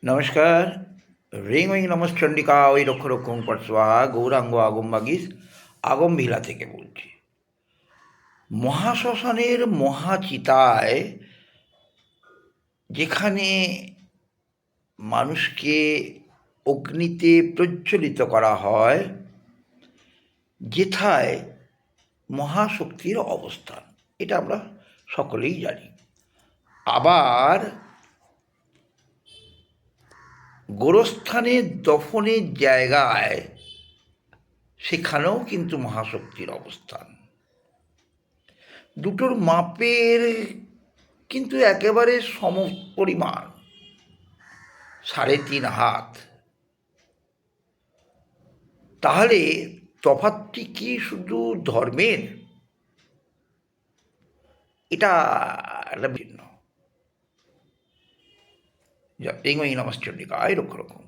নমস্কার। রিং ওই নমশ্চণ্ডিকা ওই রক্ষ রক্ষং পটস্বাহা গৌরাঙ্গ আগমবাগীশ আগমভিলা থেকে বলছি। মহাশ্মশানের মহাচিতায় যেখানে মানুষকে অগ্নিতে প্রজ্বলিত করা হয়, যেথায় মহাশক্তির অবস্থান, এটা আমরা সকলেই জানি। আবার গোরস্থানে দফনের জায়গায় সেখানেও কিন্তু মহাশক্তির অবস্থান। দুটোর মাপের কিন্তু একেবারে সমপরিমাণ, 3.5 হাত। তাহলে তফাৎটি কি শুধু ধর্মের? এটা একটা ভিন্ন। নমশ্চণ্ডিকায় রক্ষ রক্ষং।